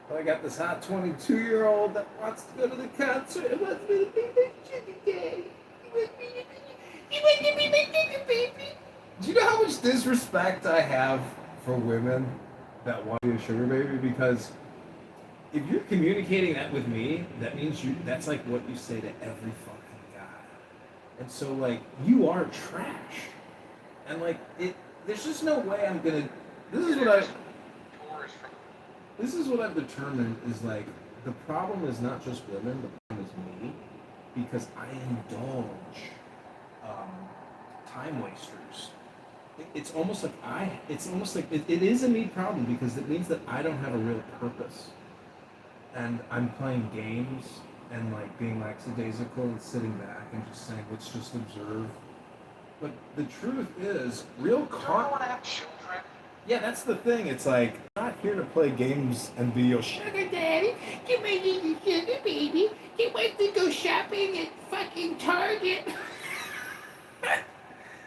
But I got this hot 22-year-old that wants to go to the concert and wants me to be my sugar daddy. He wants to be my sugar baby. Do you know how much disrespect I have for women that want to be a sugar baby? Because if you're communicating that with me, that means that's like what you say to every fucking guy. And so like you are trash. And like there's just no way I'm gonna this is what I this is what I've determined is like the problem is not just women, the problem is me. Because I indulge time wasters. It's almost like it is a me problem because it means that I don't have a real purpose. And I'm playing games and like being lackadaisical and sitting back and just saying, let's just observe. But the truth is, real want to have children. Yeah, that's the thing. It's like I'm not here to play games and be your sugar daddy. Get my little sugar baby. He wants to go shopping at fucking Target.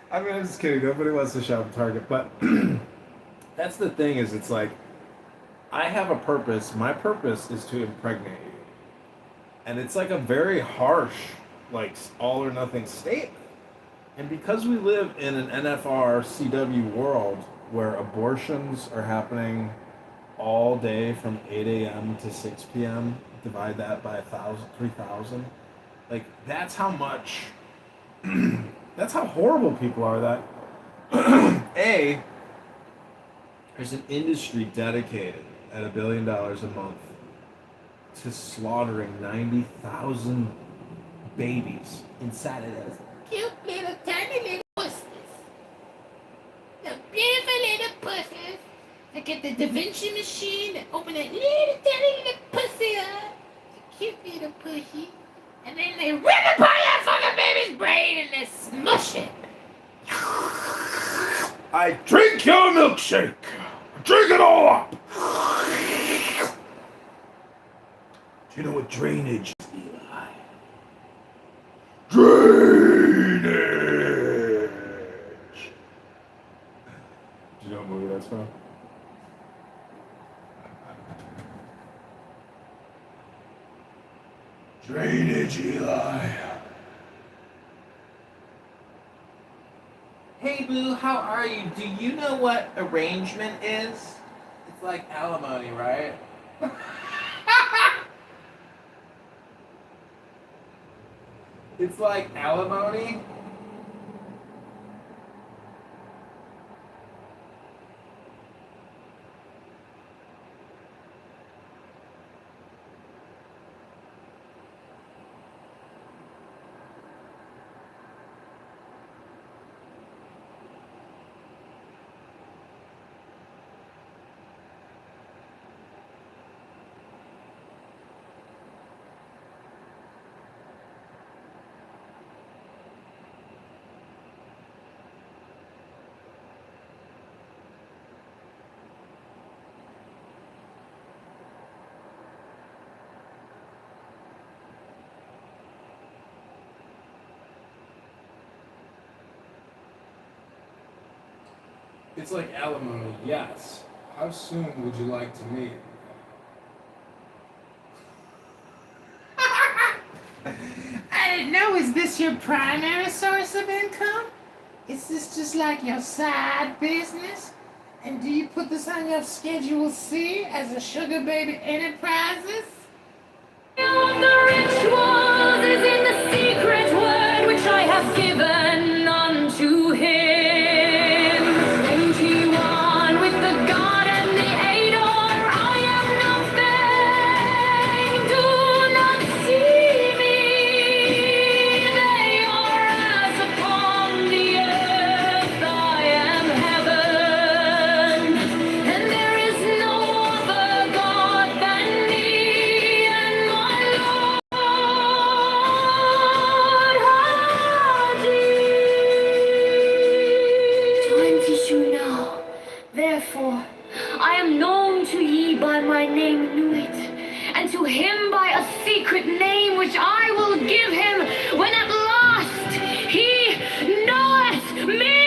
I mean, I'm just kidding. Nobody wants to shop at Target, but that's the thing. Is it's like I have a purpose. My purpose is to impregnate you. And it's like a very harsh, like all or nothing statement. And because we live in an NFR CW world where abortions are happening all day from 8 a.m. to 6 p.m., divide that by 3,000, like that's how much, that's how horrible people are that, there's an industry dedicated at $1 billion a month to slaughtering 90,000 babies inside of those cute little tiny little pussies. The beautiful little pussies. Look at the Da Vinci machine and open that little tiny little pussy up. It's a cute little pussy. And then they rip apart that fucking baby's brain and they smush it. I drink your milkshake. Drink it all up. Do you know what drainage is, Eli? Drainage! Do you know what movie that's from? Drainage, Eli. Hey, Boo, how are you? Do you know what arrangement is? It's like alimony, right? It's like alimony. It's like alimony, yes. How soon would you like to meet? I didn't know, is this your primary source of income? Is this just like your side business? And do you put this on your Schedule C as a sugar baby enterprises? The rituals is in the secret word which I have given unto him. Therefore, I am known to ye by my name Nuit, and to him by a secret name which I will give him when at last he knoweth me.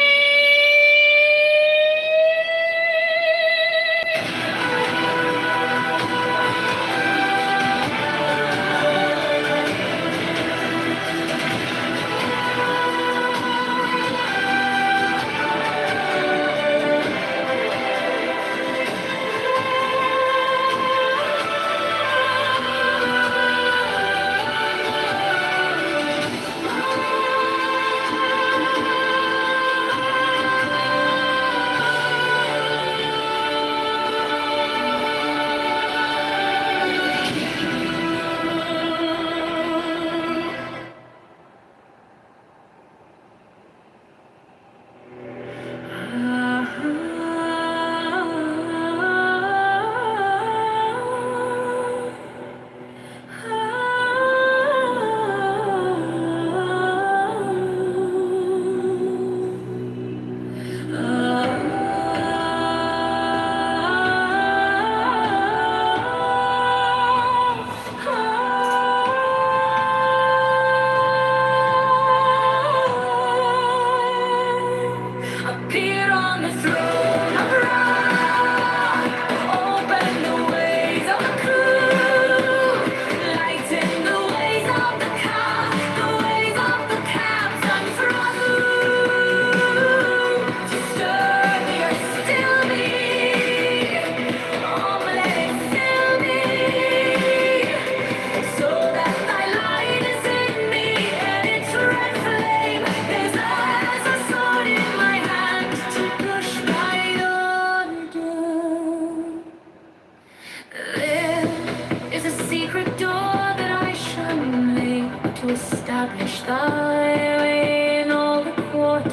secret door that I shall make to establish thy way in all the quarters.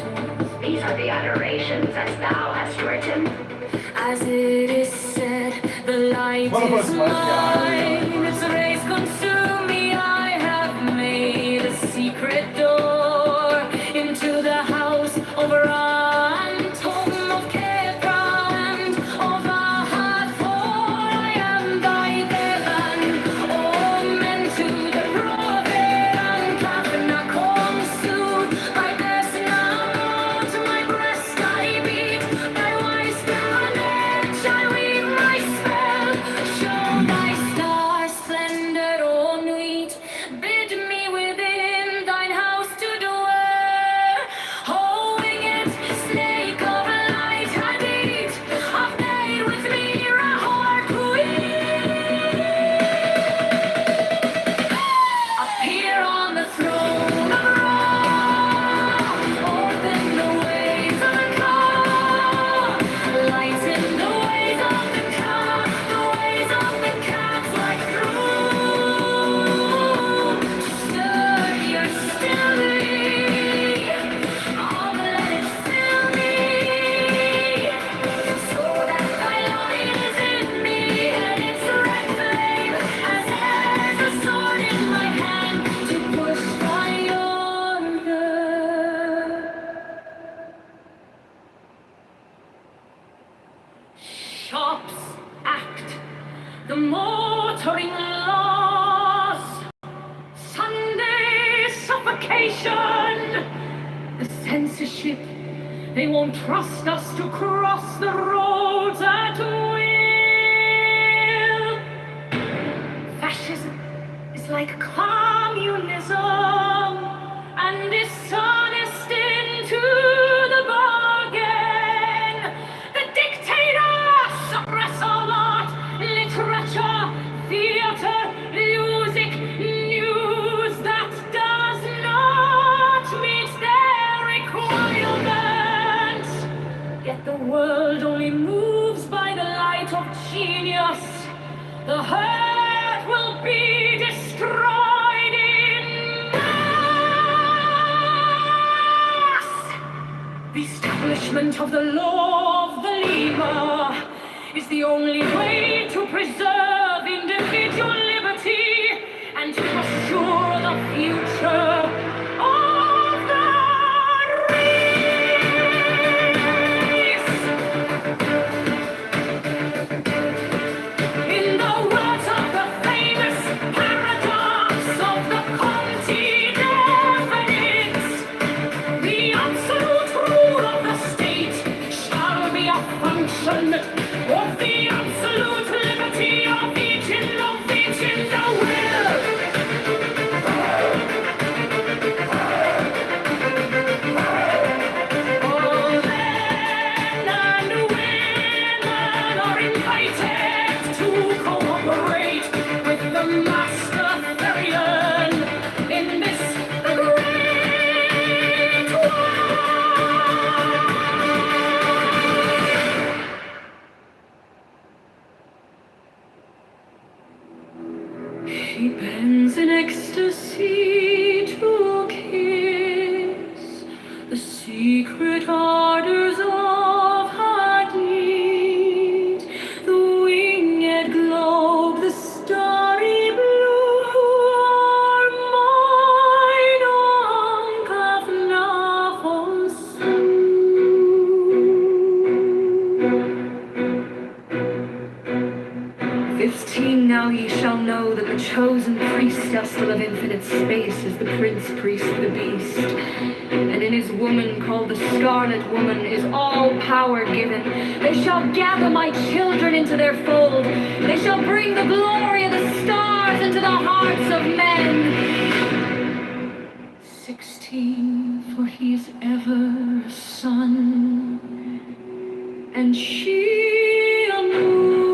These are the adorations as thou hast written. As it is said, the light One of us is might be mine. Its rays consume me. I have made a secret door into the house of Ra, home of Kitover, and of Hathor. I am thy Devon. Oh, men to the prophet and Kafna consume. I bless now to my breast I beat. Thy wise commandment shall weave my spell. Show thy star splendor on wheat. Bid me within thine house to dwell. Oh, winged snake of light and heat, abide with me, Rahor Queen. Appear on the throne of Ra. Open the ways of the car. Lighten the ways of the car. The ways of the cat like through. Stir your stilly. Oh, let it fill me. So that thy light is in me, and its red flame has a sword in my hand to push thy order. Shops act the motoring laws. Sunday suffocation. The censorship, they won't trust us to cross the roads at will. Fascism is like communism and dishonest into the bargain. The dictators suppress all art, literature, theater, music, news that does not meet their requirements. Yet the world only moves by the light of genius. The earth will be destroyed in mass. The establishment of the law of the lemur is the only way to preserve individual liberty and to assure the future of the race. In the words of the famous paradox of the Conti Definite, the absolute rule of the state shall be a function of the absolute liberty of each in the will. All men and women are invited to cooperate with the Master Therian in this great war. She bends in ecstasy to kiss the secret ardors of her deed. The winged globe, the starry blue, are mine on Kafnafon Su. 15 now ye shall know that the chosen priestess of infinite space is the prince priest, the beast. And in his woman called the Scarlet Woman is all power given. They shall gather my children into their fold. They shall bring the glory of the stars into the hearts of men. 16, for he is ever a son, and she a moon.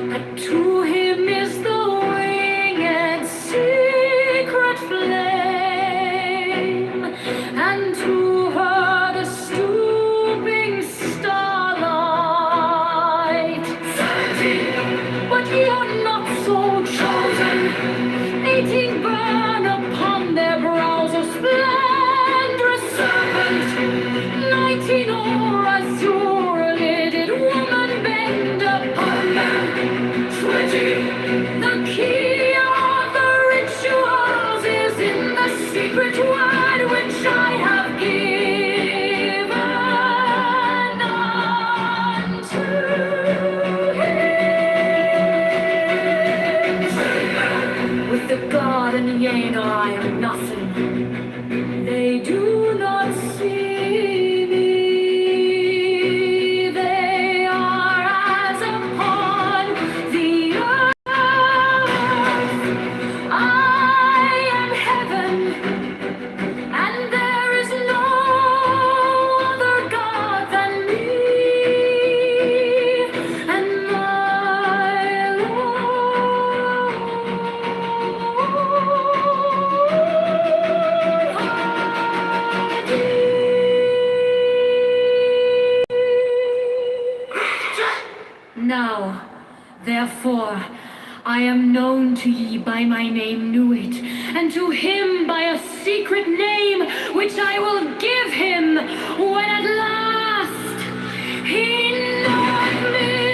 That to him is the winged secret flame, and to her the stooping starlight. 17. ye are not so chosen. 18 burn upon their brows a splendorous serpent. 19 o'er azure-lidded woman bend upon them. 20, the key of the rituals is in the secret word which I have given unto him. With the God and Yeager I am nothing. They do not see me. They are as upon the earth. I am heaven, and there is no other God than me. And my Now, therefore, I am known to ye by my name Nuit, and to him by a secret name which I will give him when at last he knoweth me.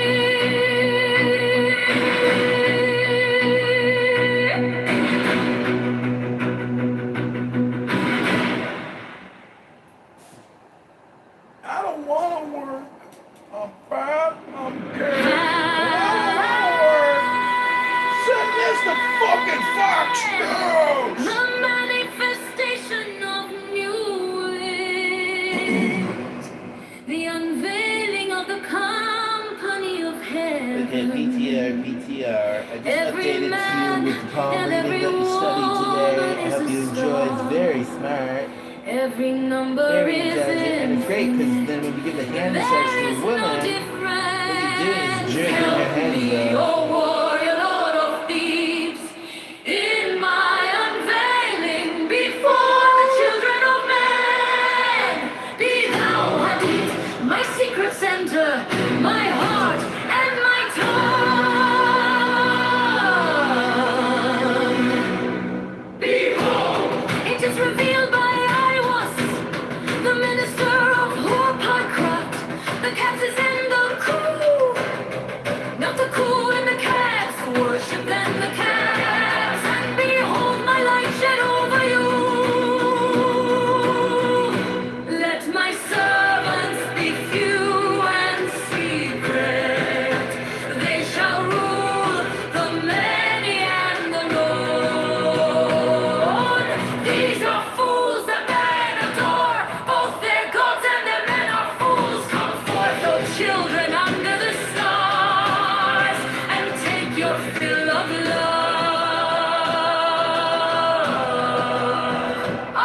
I don't want to work. I'm fat. I'm scared. I don't work. Send this to fucking Fox News. The manifestation of Nuit, the unveiling of the company of heaven. Okay, PTR. I just Every updated man you with the palm and reading every that you studied today. I woman is hope you a enjoyed. It's star. very smart, Every number very is intelligent, and it's great because infinite. then when we give the hand massage There to is the no woman, what you're doing is difference. jerking your Help hands me, up. O warrior lord of Thebes, in my unveiling before the children of men. Be thou Hadid, my secret center, my heart and my tongue. Behold, it is revealed by Iwas, the minister of Horpacrat, the captains and the crew. Not the crew and the cats, worship then the cats, and behold my light shed over you. Let my servants be few and secret. They shall rule the many and the lone. These are fools that men adore. Both their gods and their men are fools. Come forth, O children, under the stars, and take your fill of love. I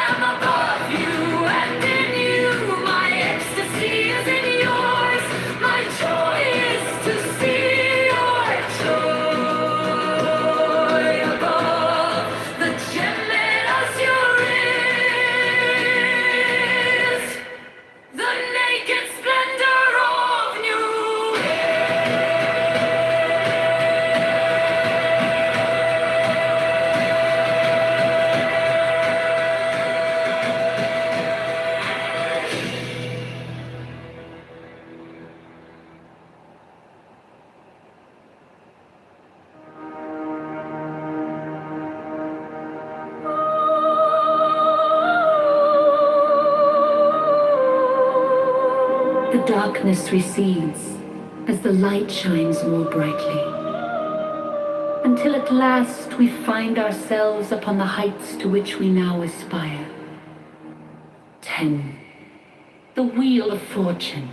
am above you, and in you my ecstasy is in yours. My joy is to see your joy above the gem that azure is, the naked splendor of new. The darkness recedes as the light shines more brightly, until at last we find ourselves upon the heights to which we now aspire. 10. The Wheel of Fortune.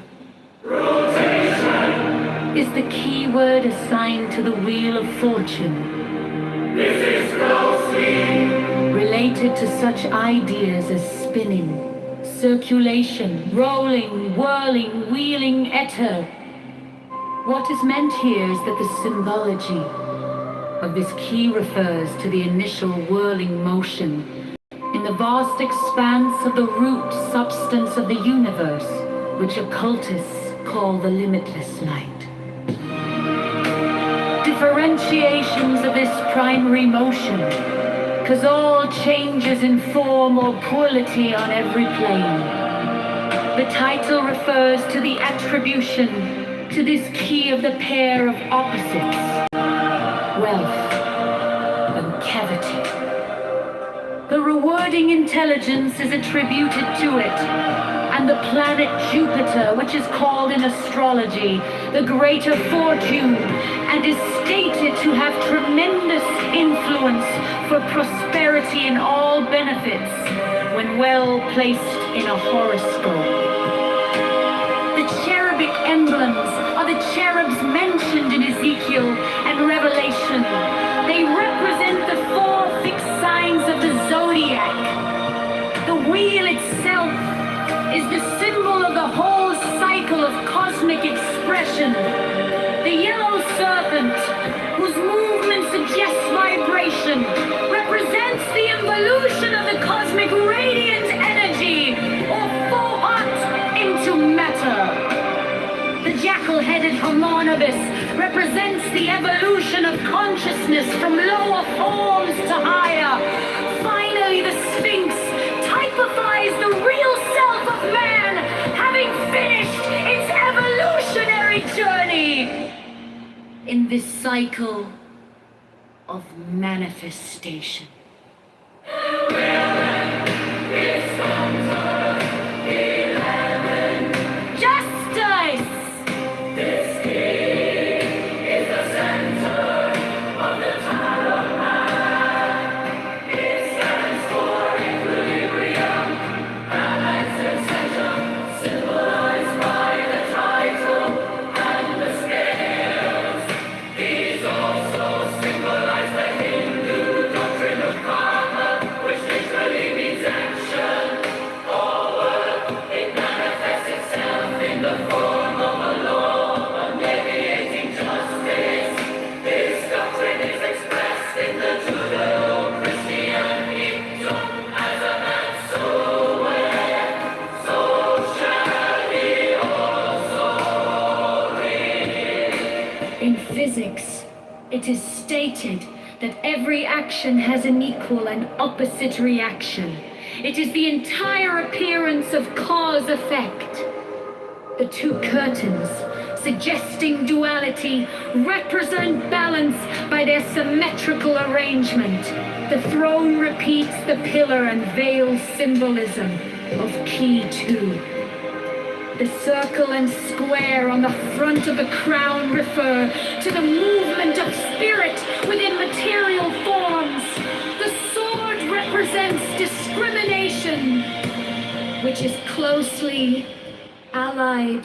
Rotation is the key word assigned to the Wheel of Fortune. This is closely related to such ideas as spinning, circulation, rolling, whirling, wheeling, ether. What is meant here is that the symbology of this key refers to the initial whirling motion in the vast expanse of the root substance of the universe, which occultists call the limitless light. differentiations of this primary motion, 'cause all changes in form or quality on every plane. The title refers to the attribution to this key of the pair of opposites, wealth and cavity. The rewarding intelligence is attributed to it, and the planet Jupiter, which is called in astrology the greater fortune, and is stated to have tremendous influence for prosperity and all benefits when well placed in a horoscope. The cherubic emblems are the cherubs mentioned in Ezekiel and Revelation. They represent the four fixed signs of the zodiac. The wheel itself is the symbol of the whole cycle of cosmic expression. The yellow serpent, whose movement suggests vibration, represents the evolution of the cosmic radiant energy, or thought, into matter. The jackal-headed homonibus represents the evolution of consciousness from lower forms to higher. Finally, the Sphinx typifies the real self of man, having finished its evolutionary journey in this cycle of manifestation. Justice! In physics, it is stated that every action has an equal and opposite reaction. It is the entire appearance of cause-effect. The two curtains, suggesting duality, represent balance by their symmetrical arrangement. The throne repeats the pillar and veil symbolism of key 2. The circle and square on the front of the crown refer to the movement of spirit within material forms. The sword represents discrimination, which is closely allied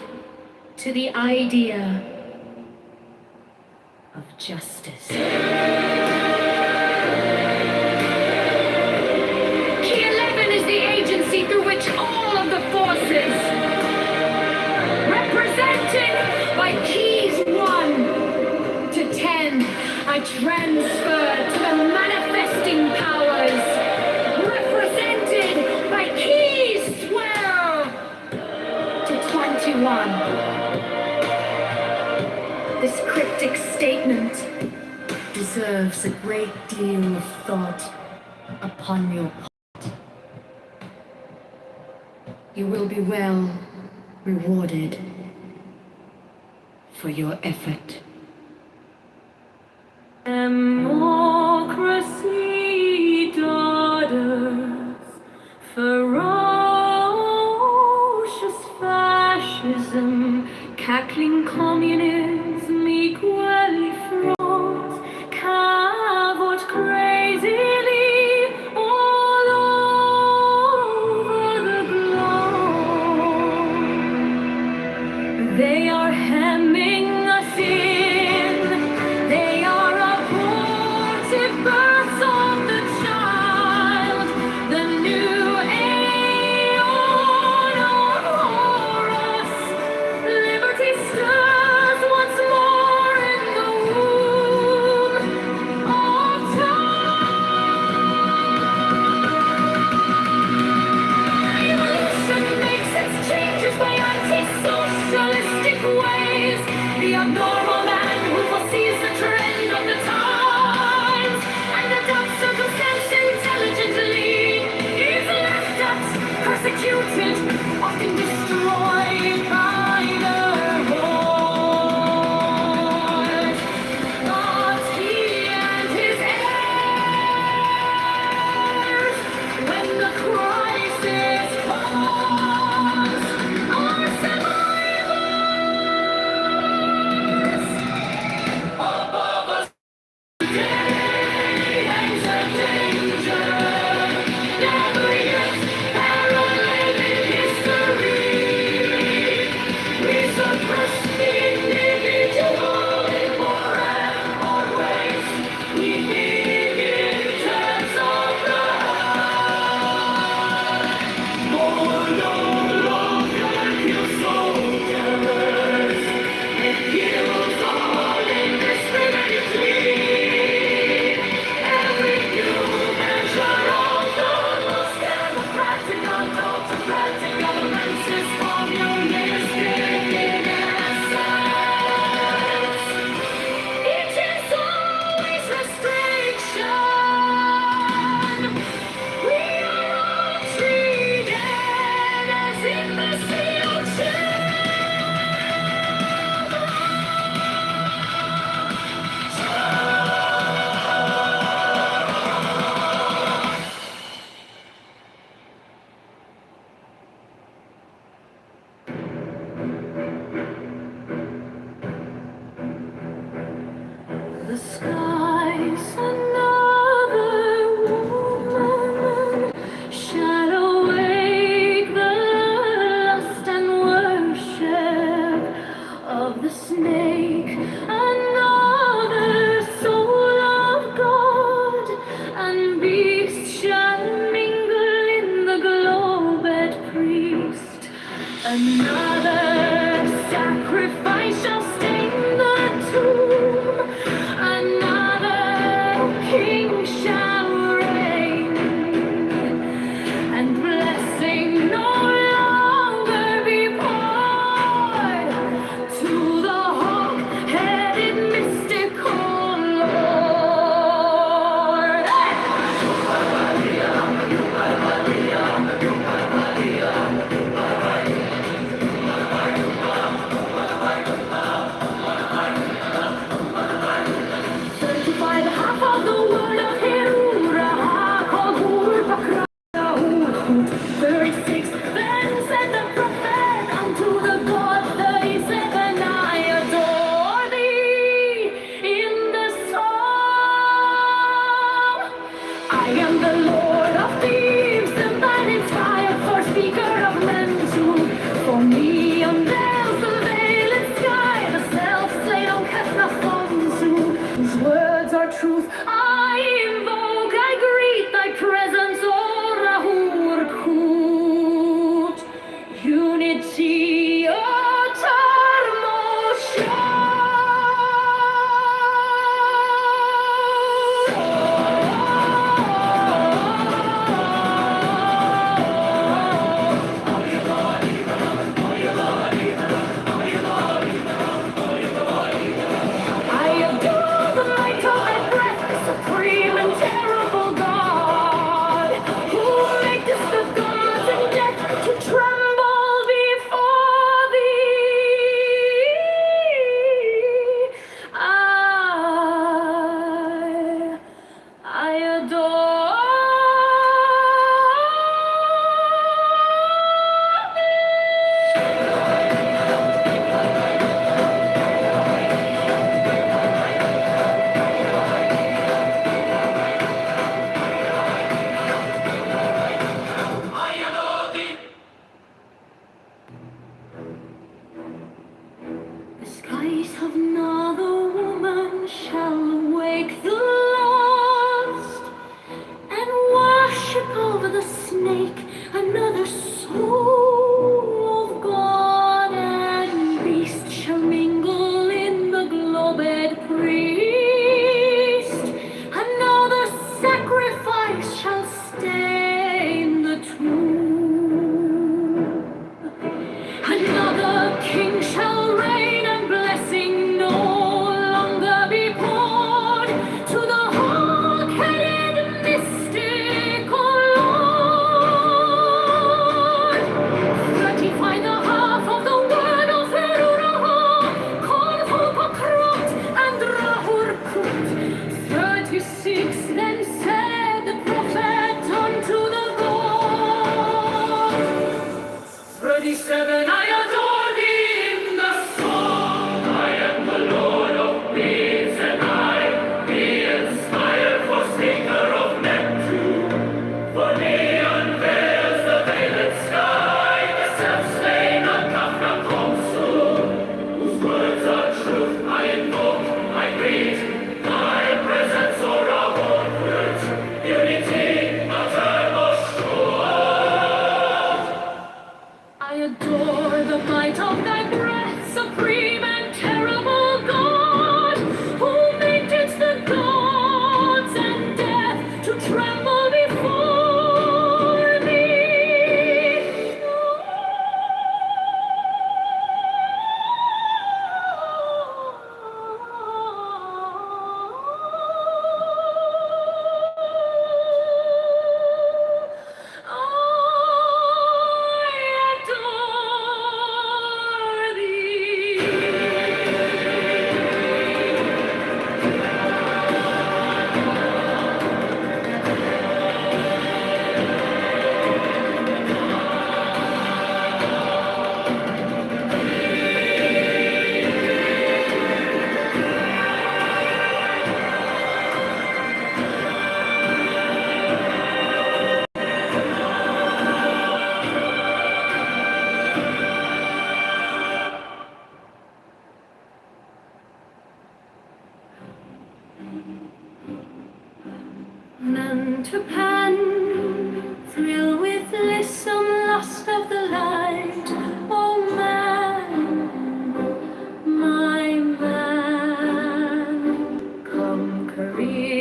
to the idea of justice. Key 11 is the agency through which all of the forces, represented by keys 1 to 10, are transferred to the manifesting powers, represented by keys 12 to 21. This cryptic statement deserves a great deal of thought upon your part. You will be well rewarded for your effort. Democracy, daughters, ferocious fascism, cackling communism, equally fraught, cavort crazily all over the globe. They are hemming us in, they are opposing fields all indiscriminately. Every new measure of the most democratic, autocratic government is communistic in essence. It is always restriction. We are all treated as imbecile children. The skies another woman shall awake the lust and worship of the snake. Another soul of God and beast shall mingle in the globed priest. Another sacrifice shall stain the tomb. Another None to pen, thrill with lissome lust of the light. Oh man, my man, come careering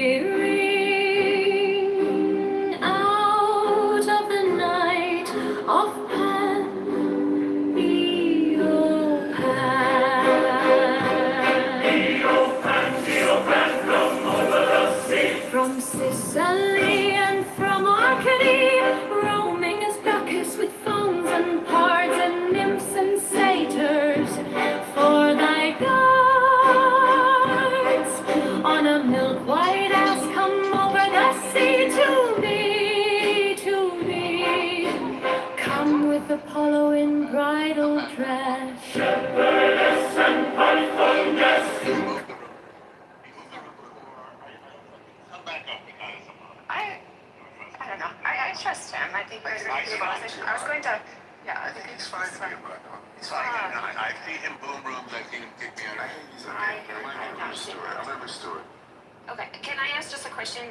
out of the night of pen, from Sicily and from Arcady, roaming as Bacchus with fauns and pards and nymphs and satyrs, for thy guards on a milk-white ass come over the sea to me, come with Apollo in bridal dress. I don't know. I trust him. I think we're going to do well. I was going to, yeah, I think He's fine to be a black dog. He's fine. I've seen him boom rooms. I've seen him kick me out. I think he's okay. I'm Remember Stewart. Okay, can I ask just a question?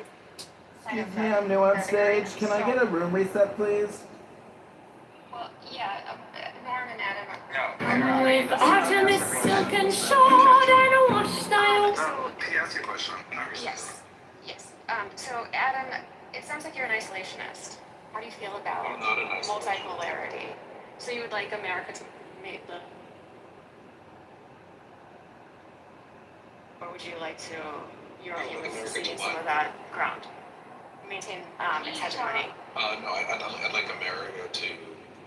Excuse me, I'm new on stage. Can I get a room reset, please? Well, yeah, Norm and Adam. With Artemis silken shod and wash thy oaks. He asked you a question. Yes, yes. So Adam, it sounds like you're an isolationist. How do you feel about I'm not an isolationist. multipolarity? So you would like America to make the, or would you like to, you would cede some of that ground? Maintain hegemony. No, I'd like America to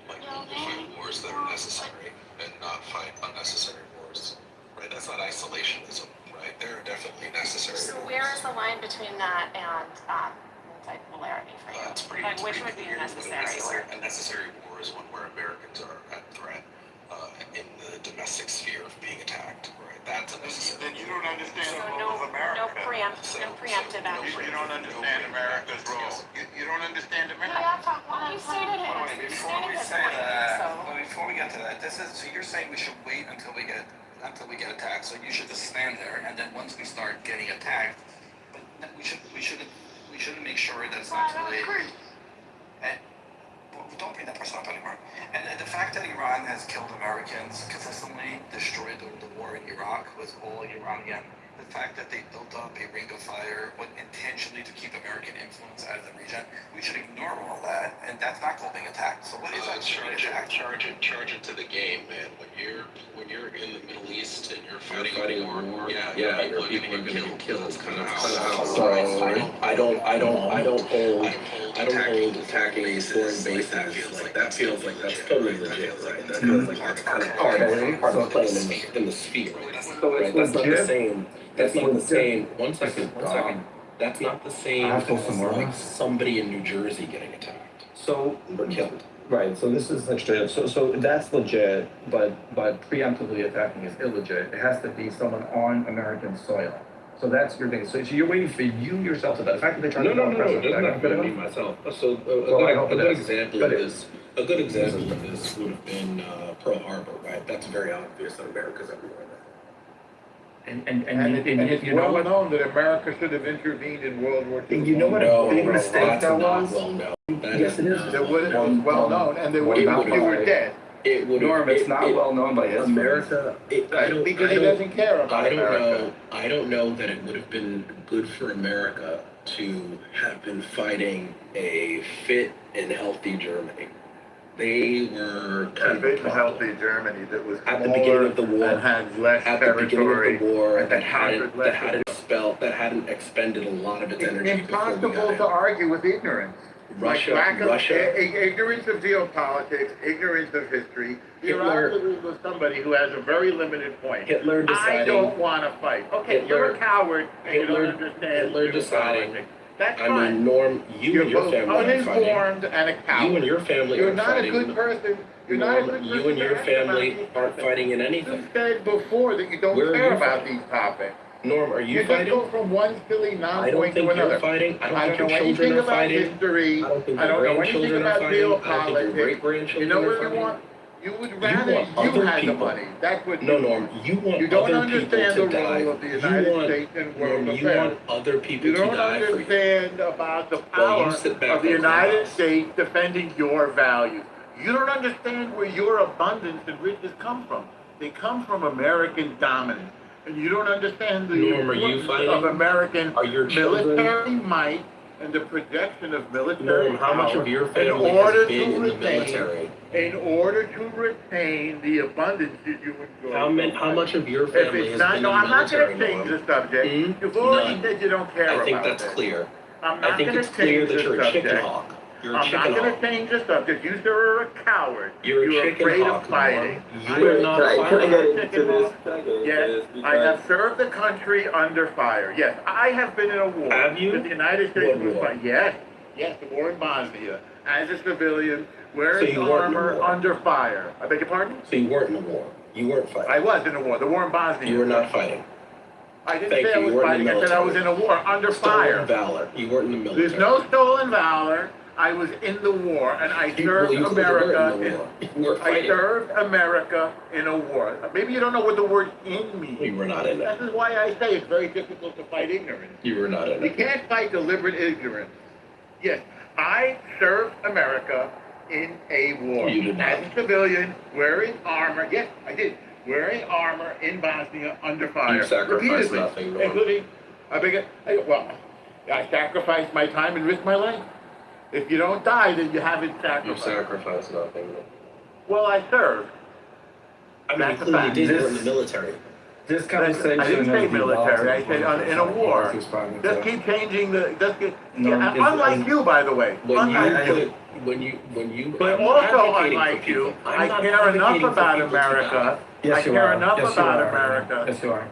fight wars that are necessary and not fight unnecessary wars. Right? That's not isolationism. Right? They're definitely necessary. So where is the line between that and multipolarity for you? It's pretty, Like which would be necessary? A necessary war is one where Americans are at threat in the domestic sphere of being attacked. Right? That's a necessary. Then you don't understand So the role of America. no preemptive action. You don't understand America's role. You don't understand America. Well, you stated it. Wait, You before we stated his say point, that, so. well, before we get to that, this is, so you're saying we should wait until we get attacked, so you should just stand there, and then once we start getting attacked, but we shouldn't make sure that it's not too late. And, well, don't bring that person up anymore. And the fact that Iran has killed Americans consistently, destroyed the war in Iraq was all Iranian. The fact that they built up a ring of fire, intentionally to keep American influence out of the region, we should ignore all that, and that's not called being attacked. So what is actually an attack? Charge it to the game, man. When you're in the Middle East and you're fighting a war, people are getting killed. That's kind of how. So I don't hold attacking foreign bases like that feels like that's totally legit, right? That feels like that's kind of part of playing in the sphere. Right? That's not the same. That's not the same. One second. That's not the same as like somebody in New Jersey getting attacked So or killed. right, so this is like straight up. So that's legit, but preemptively attacking is illegit. It has to be someone on American soil. So that's your thing. So you're waiting for you yourself to that. The fact that they're trying No, to it doesn't have to be myself. So a good example of this would have been Pearl Harbor, right? That's very obvious that America's everywhere. And it's you know well what? known that America should have intervened in World War II. And you know what a big mistake that's that not was? well known. That Yes, it is. It was well known, and they would have they were dead. It would Norm, it's not well known by history. America. Because he doesn't care about America. I don't know that it would have been good for America to have been fighting a fit and healthy Germany. They were kind of a Big problem. healthy Germany that was At the beginning of the war, and had less at the beginning territory of the war, and that conquered hadn't expended a lot of its energy. It's impossible to argue with ignorance. Ignorance of geopolitics, ignorance of history. You're arguing with somebody who has a very limited point. Hitler deciding. I don't want to fight. Okay, you're a coward and you don't understand Hitler deciding. geopolitics. That's I fine. mean, Norm, you and your both family are fighting. uninformed and a coward. You and your family You're are not fighting. a good person. You're not a good person. You and your to ask about family these aren't topics. fighting in You anything. said before that you don't Where are care you about fighting? these topics. Norm, are you You just fighting? go from one silly I don't non-point think to another. you're fighting. I don't think know your children anything are about fighting. history. I don't think I your don't know anything grandchildren are about fighting. I don't think your geopolitics. You great-grandchildren know are what you fighting. want? You would rather want you other had the people. money. That's what No, you Norm, want. you want You don't other people understand to the die. role of the You United want States in world You affairs. want other people You to don't die for you. understand about the While you power sit back of the on United Clubhouse. States defending your values. You don't understand where your abundance and riches come from. They come from American dominance. And you don't understand the Norm, are you importance fighting? of American Are your children? military might and the projection of military Norm, how much power of your in family order has been to in the retain, military? in order to retain the abundance that you enjoy. How much of your If family it's has not, been no, in the I'm not military, going to change Norm? the subject. Hmm? You've already None. said you don't care about I think that's it. clear. I'm I not think going it's to clear change that the you're a chicken subject. hawk. You're a I'm chicken not going to hawk. change the subject. You, sir, are a coward. You're a chicken afraid hawk, of fighting. Norm. You are not Can I fighting. get into this? Can I get into Yes, this? I have Because served the country under fire. Yes, I have been in a war. Have you? That the United States What was war? fighting. Yes, the war in Bosnia. As a civilian, So wearing you weren't in a armor war. under fire. I beg your pardon? So you weren't in the war. You weren't fighting. I was in a war. The war in Bosnia. You were not fighting. I didn't Thank say I you. was You weren't in fighting. the I said I was in a war under fire. Stolen valor. You weren't in the military. There's no stolen valor. I was in the war, and I served You clearly were America. in the war. You were I fighting. served America in a war. Maybe you don't know what the word "in" means. You were not in That it. is why I say it's very difficult to fight ignorance. You were not in You it. can't fight deliberate ignorance. Yes, I served America in a war. You did not. As a civilian, wearing armor. Yes, I did. Wearing armor in Bosnia under fire. You sacrificed Repeatedly, nothing, Norm. including, I sacrificed my time and risked my life. If you don't die, then you haven't You sacrificed. sacrificed nothing. Well, I served. I mean, you That's a clearly fact. did. You were in the military. This conversation I didn't say is military. I said in a war. Responding Just to. keep changing the. Just get. No, Yeah, it's- unlike you, by the way. When you Unlike you. put, when you. But I'm not also, advocating unlike for you, people. I'm I not care enough advocating for about people to America. die. Yes, I you care are. enough Yes, you about are. America. Yes, you are.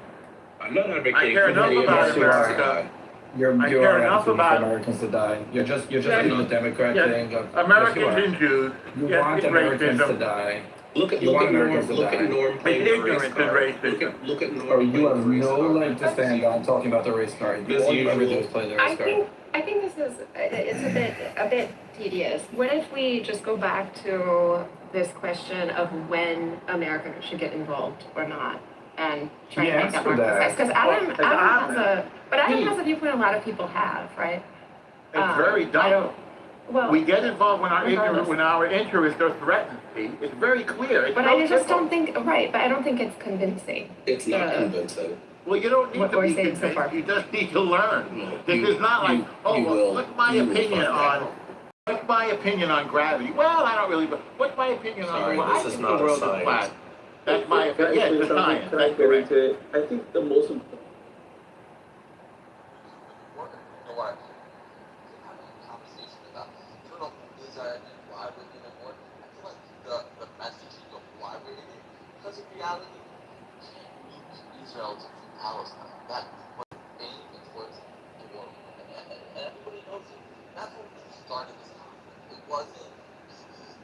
I'm not advocating I care for enough any about Americans to America. die. You're I care enough advocating about- for Americans to die. You're just Yes. doing the Democrat Yes. thing of Americans yes, and Jews. you Yes, want it's Americans to racism. die. Look at You want Norm. Americans to Look die. at Norm playing It's the race ignorance and card. racism. Look at Norm Or you playing have the race no card. leg to stand on talking about the race card. As All you ever do usual. is play the I race card. think this is it's a bit tedious. What if we just go back to this question of when America should get involved or not, and try to Yeah, make that answer more that. precise? Because Well, Adam has a viewpoint a lot of people have, right? It's very dumb. I don't. Well, We get involved when our ignorance, regardless. when our interests are threatened. See? It's very clear. It's but so I just simple. don't think right. But I don't think it's convincing. It's not Uh, convincing. Well, you don't need What to we're be saying so convinced. far. You just need to learn. This You- is not like, you- oh, you well, will- what's my you will opinion find on? out. What's my opinion on gravity? Well, I don't really. But what's my opinion on Sorry, the world? this I is think not the a world is science. flat. That's my Can I opinion. Yes, say it's something? science. Can I That's get correct. into it? I think the most important. Conversation about turn off desire and why we're in a war. I feel like the messaging of why we're in it, because in reality, you can't reach Israel to free Palestine. That was aim towards the war. And everybody knows it. That's what really started this conflict. It wasn't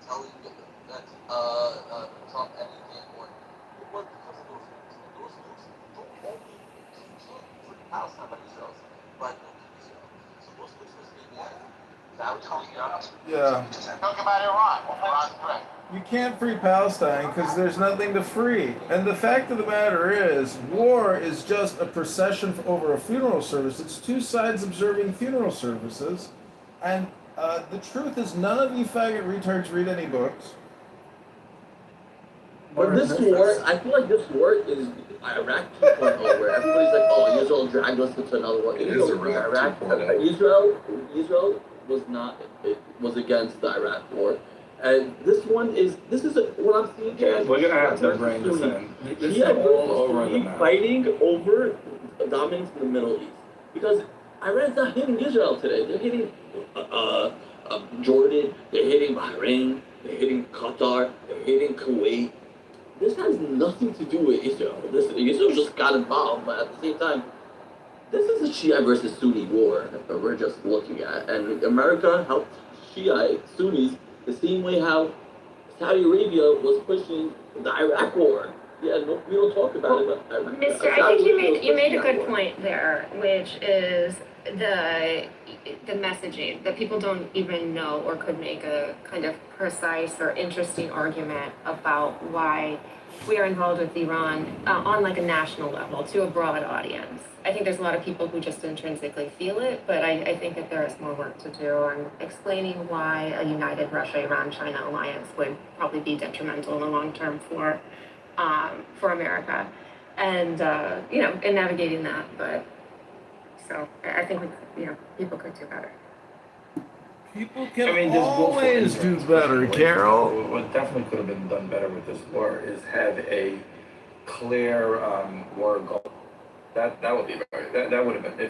telling that Trump anything, or it was because of those news. And those news don't only can't free Palestine, but Israel. But Israel. So those news was being Yeah. Talk about Iran. Iran's threat. You can't free Palestine because there's nothing to free. And the fact of the matter is, war is just a procession over a funeral service. It's two sides observing funeral services. And the truth is, none of you faggot retards read any books. But this war, I feel like this war is Iraq 2.0, where everybody's like, oh, Israel dragged us into another war. It is Iraq 2.0. Israel was not, it was against the Iraq war. And this is what I'm seeing here. We're gonna have to bring this in. This is Yeah, all over the map. fighting over dominance in the Middle East. Because Iran's not hitting Israel today. They're hitting Jordan, they're hitting Bahrain, they're hitting Qatar, they're hitting Kuwait. This has nothing to do with Israel. Israel just got involved, but at the same time, this is a Shia versus Sunni war that we're just looking at. And America helped Shia, Sunnis, the same way how Saudi Arabia was pushing the Iraq war. Yeah, no, we don't talk about it, but Mr. I Saudi think Arabia you was made a pushing that good war. point there, which is the messaging that people don't even know or could make a kind of precise or interesting argument about why we are involved with Iran on like a national level to a broad audience. I think there's a lot of people who just intrinsically feel it, but I think that there is more work to do on explaining why a united Russia-Iran-China alliance would probably be detrimental in the long term for America, and in navigating that. But so I think people could do better. People can there's willful always do ignorance. better, Carol. What definitely could have been done better with this war is have a clear war goal. That would be very, that would have been, if